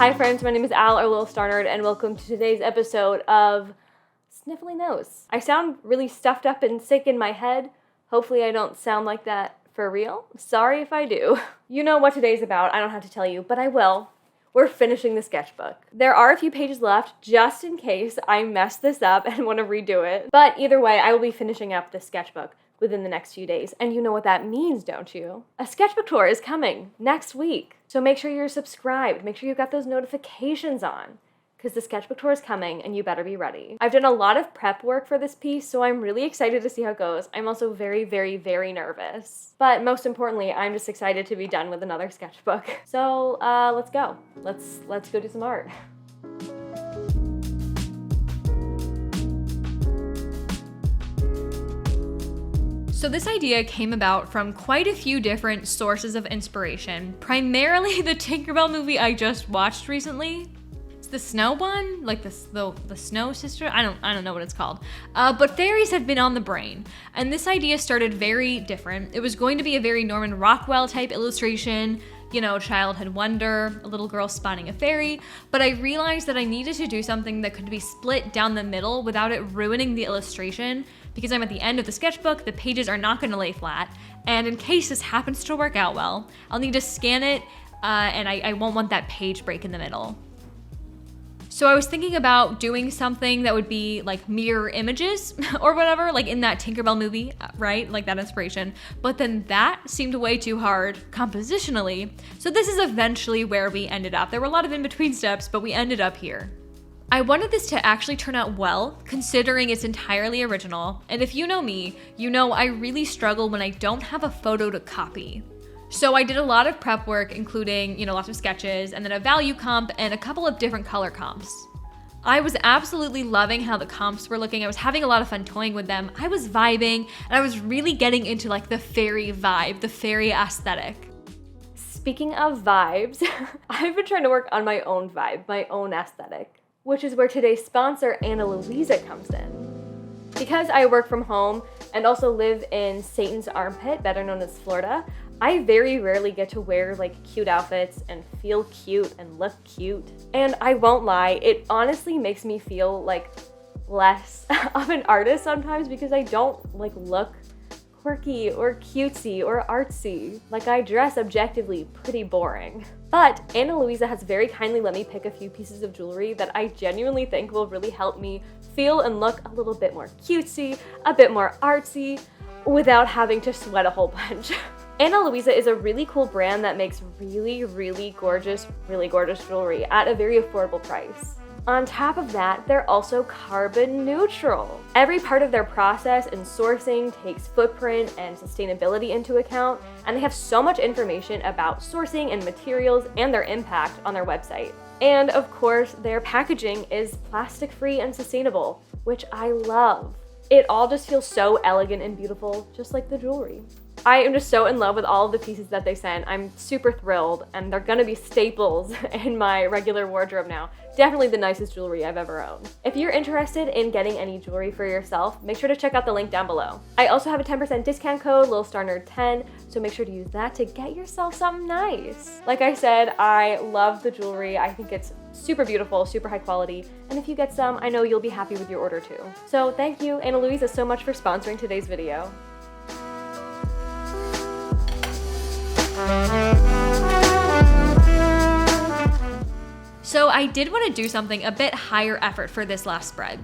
Hi friends, my name is Al or Lilstarnerd, and welcome to today's episode of Sniffly Nose. I sound really stuffed up and sick in my head. Hopefully I don't sound like that for real. Sorry if I do. You know what today's about, I don't have to tell you, but I will. We're finishing the sketchbook. There are a few pages left just in case I mess this up and want to redo it. But either way, I will be finishing up the sketchbook within the next few days. And you know what that means, don't you? A sketchbook tour is coming next week. So make sure you're subscribed. Make sure you've got those notifications on, because the sketchbook tour is coming and you better be ready. I've done a lot of prep work for this piece, so I'm really excited to see how it goes. I'm also very, very, very nervous. But most importantly, I'm just excited to be done with another sketchbook. So let's go. Let's go do some art. So this idea came about from quite a few different sources of inspiration, primarily the Tinkerbell movie I just watched recently. It's the snow one, like the snow sister. I don't know what it's called. But fairies have been on the brain, and this idea started very different. It was going to be a very Norman Rockwell type illustration, you know, childhood wonder, a little girl spotting a fairy, but I realized that I needed to do something that could be split down the middle without it ruining the illustration, because I'm at the end of the sketchbook, the pages are not gonna lay flat, and in case this happens to work out well, I'll need to scan it, and I won't want that page break in the middle. So I was thinking about doing something that would be like mirror images or whatever, like in that Tinkerbell movie, right? Like that inspiration. But then that seemed way too hard compositionally. So this is eventually where we ended up. There were a lot of in-between steps, but we ended up here. I wanted this to actually turn out well, considering it's entirely original. And if you know me, you know I really struggle when I don't have a photo to copy. So I did a lot of prep work, including, you know, lots of sketches, and then a value comp and a couple of different color comps. I was absolutely loving how the comps were looking. I was having a lot of fun toying with them. I was vibing, and I was really getting into like the fairy vibe, the fairy aesthetic. Speaking of vibes, I've been trying to work on my own vibe, my own aesthetic, which is where today's sponsor, Ana Luisa, comes in. Because I work from home and also live in Satan's armpit, better known as Florida, I very rarely get to wear like cute outfits and feel cute and look cute. And I won't lie, it honestly makes me feel like less of an artist sometimes, because I don't like look quirky or cutesy or artsy. Like, I dress objectively pretty boring. But Ana Luisa has very kindly let me pick a few pieces of jewelry that I genuinely think will really help me feel and look a little bit more cutesy, a bit more artsy, without having to sweat a whole bunch. Ana Luisa is a really cool brand that makes really gorgeous jewelry at a very affordable price. On top of that, they're also carbon neutral. Every part of their process in sourcing takes footprint and sustainability into account, and they have so much information about sourcing and materials and their impact on their website. And of course, their packaging is plastic-free and sustainable, which I love. It all just feels so elegant and beautiful, just like the jewelry. I am just so in love with all of the pieces that they sent. I'm super thrilled, and they're gonna be staples in my regular wardrobe now. Definitely the nicest jewelry I've ever owned. If you're interested in getting any jewelry for yourself, make sure to check out the link down below. I also have a 10% discount code, Lilstarnerd10, so make sure to use that to get yourself something nice. Like I said, I love the jewelry. I think it's super beautiful, super high quality, and if you get some, I know you'll be happy with your order too. So thank you, Ana Luisa, so much for sponsoring today's video. So I did want to do something a bit higher effort for this last spread,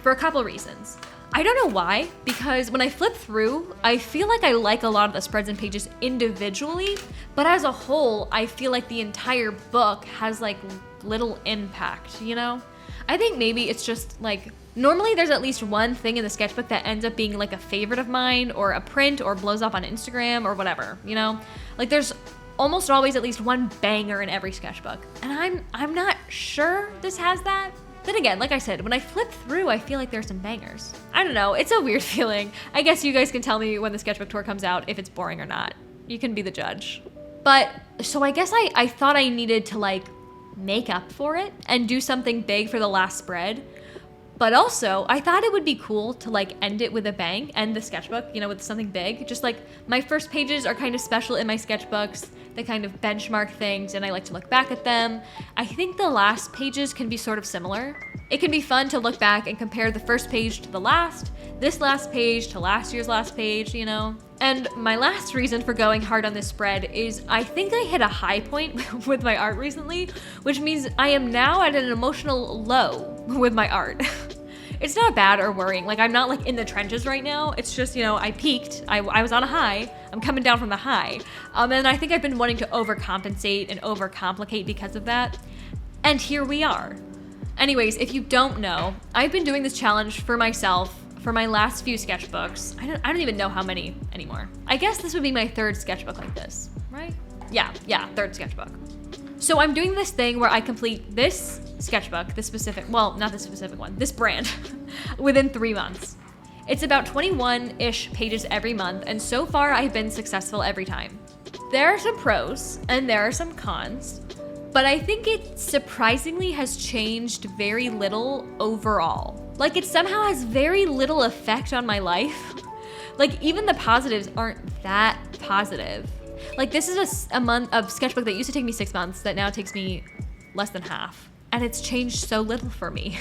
for a couple reasons. I don't know why, because when I flip through, I feel like I like a lot of the spreads and pages individually, but as a whole, I feel like the entire book has like little impact, you know? I think maybe it's just like, normally there's at least one thing in the sketchbook that ends up being like a favorite of mine, or a print, or blows up on Instagram, or whatever, you know? Like, there's almost always at least one banger in every sketchbook, and I'm not sure this has that. Then again, like I said, when I flip through, I feel like there's some bangers. I don't know, it's a weird feeling. I guess you guys can tell me when the sketchbook tour comes out if it's boring or not. You can be the judge. But, so I guess I thought I needed to like make up for it and do something big for the last spread. But also, I thought it would be cool to like end it with a bang, end the sketchbook, you know, with something big. Just like my first pages are kind of special in my sketchbooks. They kind of benchmark things and I like to look back at them. I think the last pages can be sort of similar. It can be fun to look back and compare the first page to the last, this last page to last year's last page, you know? And my last reason for going hard on this spread is I think I hit a high point with my art recently, which means I am now at an emotional low with my art. It's not bad or worrying. Like, I'm not like in the trenches right now. It's just, you know, I peaked. I was on a high. I'm coming down from the high. And I think I've been wanting to overcompensate and overcomplicate because of that. And here we are. Anyways, if you don't know, I've been doing this challenge for myself for my last few sketchbooks. I don't even know how many anymore. I guess this would be my third sketchbook like this, right? Yeah, third sketchbook. So I'm doing this thing where I complete this sketchbook, this specific, well, not this specific one, this brand, within 3 months. It's about 21-ish pages every month, and so far I've been successful every time. There are some pros and there are some cons, but I think it surprisingly has changed very little overall. Like, it somehow has very little effect on my life. Like, even the positives aren't that positive. Like, this is a month of sketchbook that used to take me 6 months that now takes me less than half. And it's changed so little for me.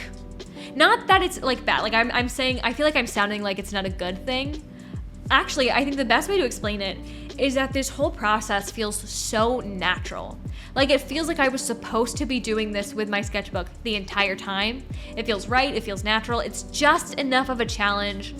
Not that it's like bad. Like, I'm saying, I feel like I'm sounding like it's not a good thing. Actually, I think the best way to explain it is that this whole process feels so natural. Like, it feels like I was supposed to be doing this with my sketchbook the entire time. It feels right, it feels natural. It's just enough of a challenge.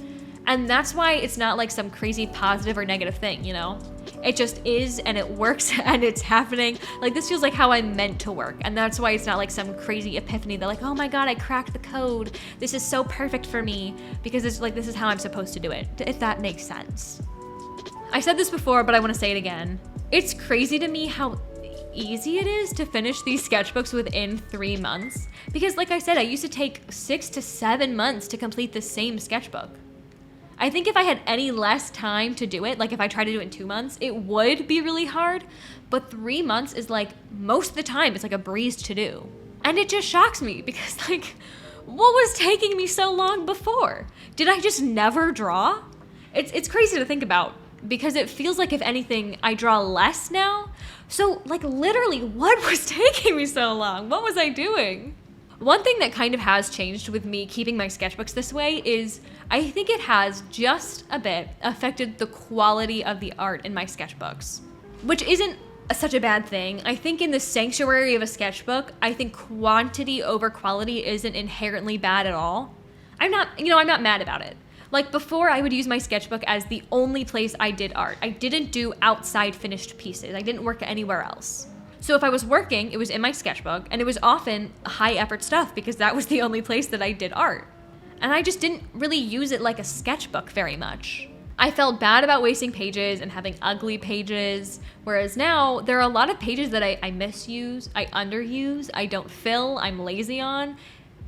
And that's why it's not like some crazy positive or negative thing, you know? It just is, and it works, and it's happening. Like, this feels like how I'm meant to work. And that's why it's not like some crazy epiphany that like, oh my God, I cracked the code. This is so perfect for me. Because it's like, this is how I'm supposed to do it, if that makes sense. I said this before, but I want to say it again. It's crazy to me how easy it is to finish these sketchbooks within 3 months. Because like I said, I used to take 6 to 7 months to complete the same sketchbook. I think if I had any less time to do it, like if I tried to do it in 2 months, it would be really hard. But 3 months is like, most of the time, it's like a breeze to do. And it just shocks me because like, what was taking me so long before? Did I just never draw? It's crazy to think about because it feels like if anything, I draw less now. So like literally, what was taking me so long? What was I doing? One thing that kind of has changed with me keeping my sketchbooks this way is I think it has just a bit affected the quality of the art in my sketchbooks, which isn't such a bad thing. I think in the sanctuary of a sketchbook, I think quantity over quality isn't inherently bad at all. I'm not mad about it. Like before, I would use my sketchbook as the only place I did art. I didn't do outside finished pieces. I didn't work anywhere else. So if I was working, it was in my sketchbook, and it was often high effort stuff because that was the only place that I did art. And I just didn't really use it like a sketchbook very much. I felt bad about wasting pages and having ugly pages, whereas now there are a lot of pages that I misuse, I underuse, I don't fill, I'm lazy on,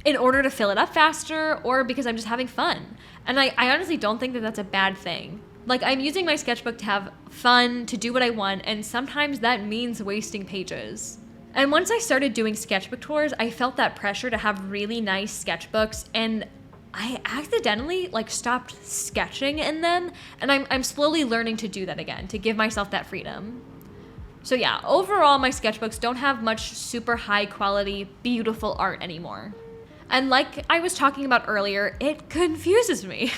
in order to fill it up faster or because I'm just having fun. And I honestly don't think that that's a bad thing. Like, I'm using my sketchbook to have fun, to do what I want, and sometimes that means wasting pages. And once I started doing sketchbook tours, I felt that pressure to have really nice sketchbooks, and I accidentally stopped sketching in them, and I'm slowly learning to do that again, to give myself that freedom. So yeah, overall my sketchbooks don't have much super high quality, beautiful art anymore. And like I was talking about earlier, it confuses me.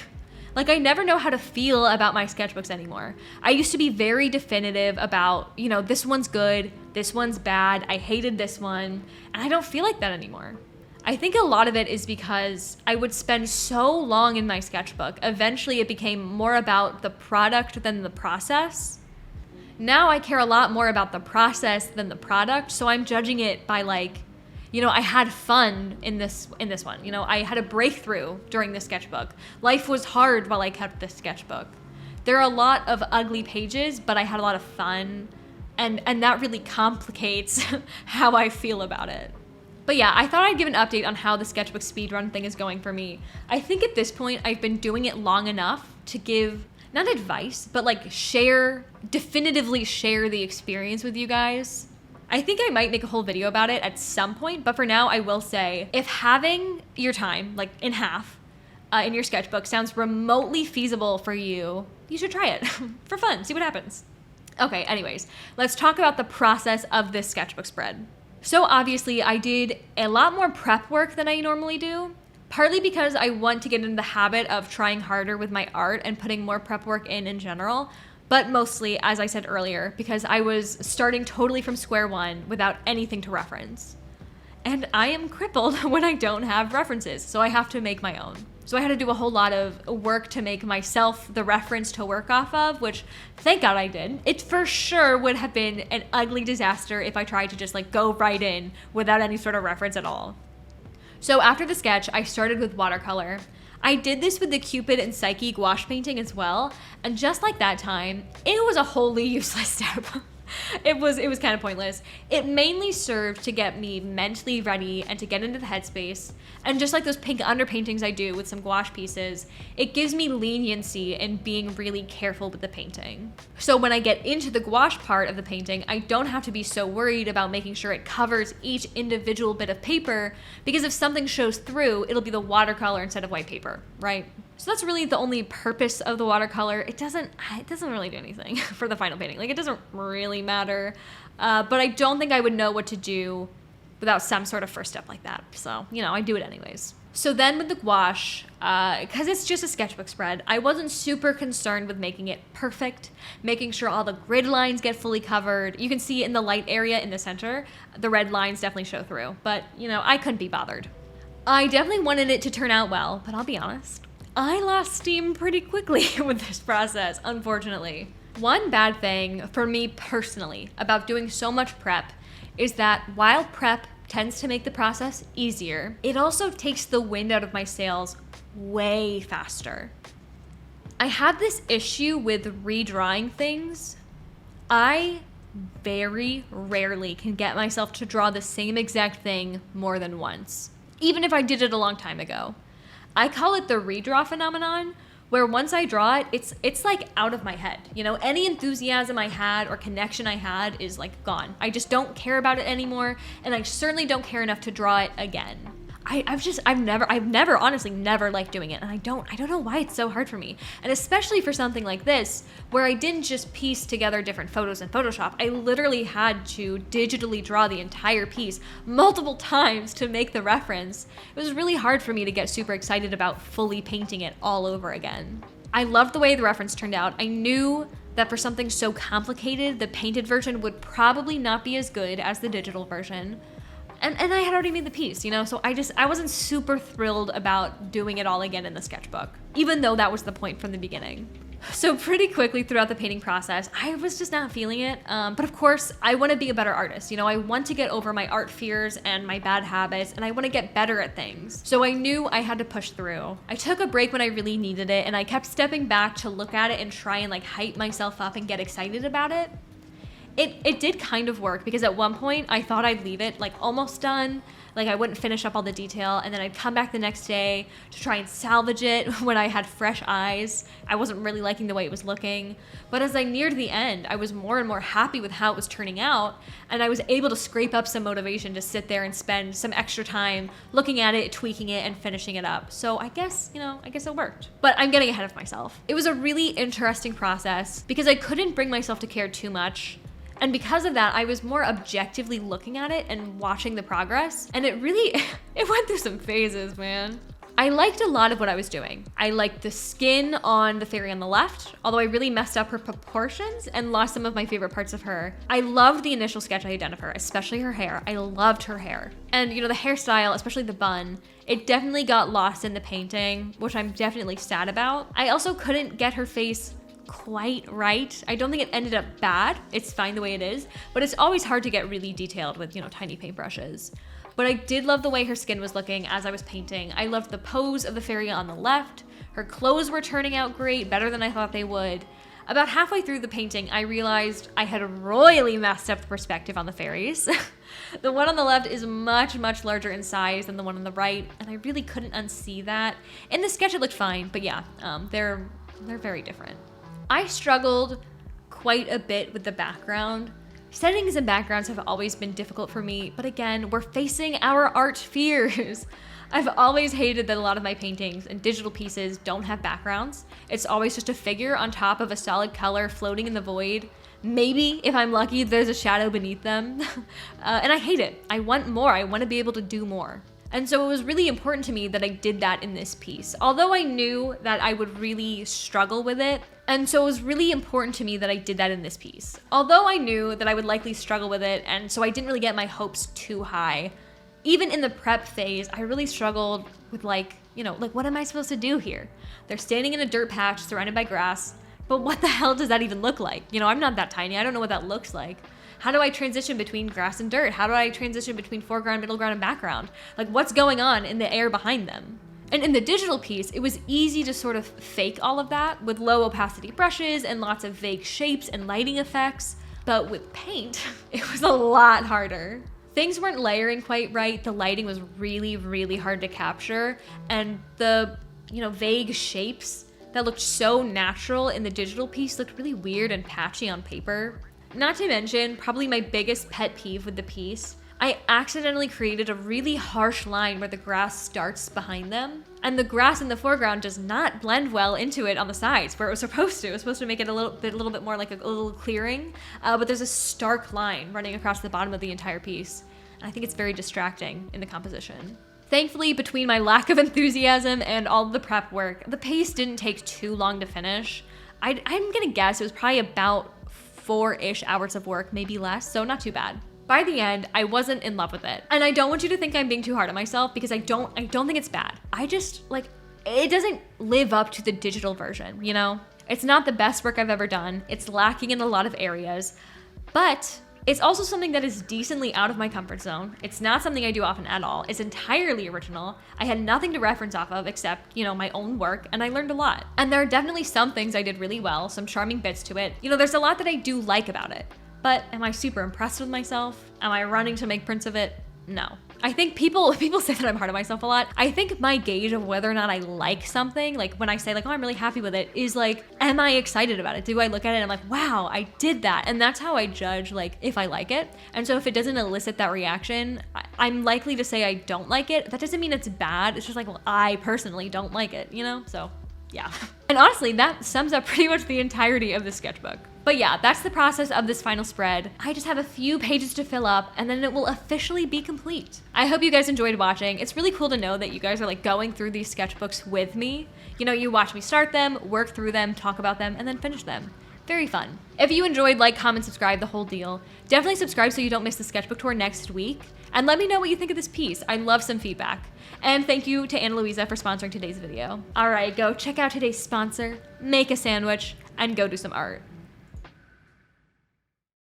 Like, I never know how to feel about my sketchbooks anymore. I used to be very definitive about, this one's good, this one's bad, I hated this one, and I don't feel like that anymore. I think a lot of it is because I would spend so long in my sketchbook. Eventually, it became more about the product than the process. Now I care a lot more about the process than the product, so I'm judging it by I had fun in this one. I had a breakthrough during the sketchbook. Life was hard while I kept this sketchbook. There are a lot of ugly pages, but I had a lot of fun, and that really complicates how I feel about it. But yeah, I thought I'd give an update on how the sketchbook speedrun thing is going for me. I think at this point, I've been doing it long enough to give, not advice, but definitively share the experience with you guys. I think I might make a whole video about it at some point, but for now I will say, if having your time, like in half, in your sketchbook sounds remotely feasible for you, you should try it for fun, see what happens. Okay, anyways, let's talk about the process of this sketchbook spread. So obviously I did a lot more prep work than I normally do, partly because I want to get into the habit of trying harder with my art and putting more prep work in general, but mostly, as I said earlier, because I was starting totally from square one without anything to reference. And I am crippled when I don't have references, so I have to make my own. So I had to do a whole lot of work to make myself the reference to work off of, which thank God I did. It for sure would have been an ugly disaster if I tried to just like go right in without any sort of reference at all. So after the sketch, I started with watercolor. I did this with the Cupid and Psyche gouache painting as well, and just like that time, it was a wholly useless step. It was kind of pointless. It mainly served to get me mentally ready and to get into the headspace. And just like those pink underpaintings I do with some gouache pieces, it gives me leniency in being really careful with the painting. So when I get into the gouache part of the painting, I don't have to be so worried about making sure it covers each individual bit of paper, because if something shows through, it'll be the watercolor instead of white paper, right? So that's really the only purpose of the watercolor. It doesn't really do anything for the final painting. Like, it doesn't really matter, but I don't think I would know what to do without some sort of first step like that. So, I do it anyways. So then with the gouache, because it's just a sketchbook spread, I wasn't super concerned with making it perfect, making sure all the grid lines get fully covered. You can see in the light area in the center, the red lines definitely show through, but I couldn't be bothered. I definitely wanted it to turn out well, but I'll be honest, I lost steam pretty quickly with this process, unfortunately. One bad thing for me personally about doing so much prep is that while prep tends to make the process easier, it also takes the wind out of my sails way faster. I have this issue with redrawing things. I very rarely can get myself to draw the same exact thing more than once, even if I did it a long time ago. I call it the redraw phenomenon, where once I draw it, it's like out of my head. Any enthusiasm I had or connection I had is like gone. I just don't care about it anymore, and I certainly don't care enough to draw it again. I've never honestly never liked doing it, and I don't know why it's so hard for me. And especially for something like this, where I didn't just piece together different photos in Photoshop. I literally had to digitally draw the entire piece multiple times to make the reference. It was really hard for me to get super excited about fully painting it all over again. I loved the way the reference turned out. I knew that for something so complicated, the painted version would probably not be as good as the digital version. And I had already made the piece, so I wasn't super thrilled about doing it all again in the sketchbook, even though that was the point from the beginning. So pretty quickly throughout the painting process, I was just not feeling it. But of course, I want to be a better artist. I want to get over my art fears and my bad habits, and I want to get better at things. So I knew I had to push through. I took a break when I really needed it, and I kept stepping back to look at it and try and hype myself up and get excited about it. It did kind of work, because at one point I thought I'd leave it almost done, I wouldn't finish up all the detail, and then I'd come back the next day to try and salvage it when I had fresh eyes. I wasn't really liking the way it was looking, but as I neared the end, I was more and more happy with how it was turning out, and I was able to scrape up some motivation to sit there and spend some extra time looking at it, tweaking it, and finishing it up. So I guess it worked. But I'm getting ahead of myself. It was a really interesting process because I couldn't bring myself to care too much. And because of that, I was more objectively looking at it and watching the progress. And it went through some phases, man. I liked a lot of what I was doing. I liked the skin on the fairy on the left, although I really messed up her proportions and lost some of my favorite parts of her. I loved the initial sketch I had done of her, especially her hair. I loved her hair. And the hairstyle, especially the bun, it definitely got lost in the painting, which I'm definitely sad about. I also couldn't get her face quite right. I don't think it ended up bad. It's fine the way it is, but it's always hard to get really detailed with, tiny paintbrushes. But I did love the way her skin was looking as I was painting. I loved the pose of the fairy on the left. Her clothes were turning out great, better than I thought they would. About halfway through the painting, I realized I had royally messed up the perspective on the fairies. The one on the left is much, much larger in size than the one on the right, and I really couldn't unsee that. In the sketch, it looked fine, but yeah, they're very different. I struggled quite a bit with the background, Settings and backgrounds have always been difficult for me, but again, we're facing our art fears. I've always hated that a lot of my paintings and digital pieces don't have backgrounds. It's always just a figure on top of a solid color floating in the void. Maybe, if I'm lucky, there's a shadow beneath them. And I hate it. I want more. I want to be able to do more. And so it was really important to me that I did that in this piece. Although I knew that I would really struggle with it, and so it was really important to me that I did that in this piece. Although I knew that I would likely struggle with it, and so I didn't really get my hopes too high. Even in the prep phase, I really struggled with like, what am I supposed to do here? They're standing in a dirt patch surrounded by grass, but what the hell does that even look like? I'm not that tiny. I don't know what that looks like. How do I transition between grass and dirt? How do I transition between foreground, middle ground, and background? Like, what's going on in the air behind them? And in the digital piece, it was easy to sort of fake all of that with low opacity brushes and lots of vague shapes and lighting effects. But with paint, it was a lot harder. Things weren't layering quite right. The lighting was really, really hard to capture. And the, vague shapes that looked so natural in the digital piece looked really weird and patchy on paper. Not to mention, probably my biggest pet peeve with the piece, I accidentally created a really harsh line where the grass starts behind them, and the grass in the foreground does not blend well into it on the sides where it was supposed to. It was supposed to make it a little bit more like a little clearing, but there's a stark line running across the bottom of the entire piece, and I think it's very distracting in the composition. Thankfully, between my lack of enthusiasm and all the prep work, the piece didn't take too long to finish. I'm gonna guess it was probably about 4-ish hours of work, maybe less, so not too bad. By the end, I wasn't in love with it. And I don't want you to think I'm being too hard on myself because I don't think it's bad. I just, it doesn't live up to the digital version, It's not the best work I've ever done. It's lacking in a lot of areas, but it's also something that is decently out of my comfort zone. It's not something I do often at all. It's entirely original. I had nothing to reference off of except, my own work, and I learned a lot. And there are definitely some things I did really well, some charming bits to it. There's a lot that I do like about it. But am I super impressed with myself? Am I running to make prints of it? No. I think people say that I'm hard on myself a lot. I think my gauge of whether or not I like something, like when I say oh, I'm really happy with it, is am I excited about it? Do I look at it and I'm like, wow, I did that? And that's how I judge if I like it. And so if it doesn't elicit that reaction, I'm likely to say I don't like it. That doesn't mean it's bad. It's just well, I personally don't like it, So yeah. And honestly, that sums up pretty much the entirety of the sketchbook. But yeah, that's the process of this final spread. I just have a few pages to fill up and then it will officially be complete. I hope you guys enjoyed watching. It's really cool to know that you guys are going through these sketchbooks with me. You watch me start them, work through them, talk about them, and then finish them. Very fun. If you enjoyed, comment, subscribe, the whole deal. Definitely subscribe so you don't miss the sketchbook tour next week. And let me know what you think of this piece. I love some feedback. And thank you to Ana Luisa for sponsoring today's video. All right, go check out today's sponsor, make a sandwich, and go do some art.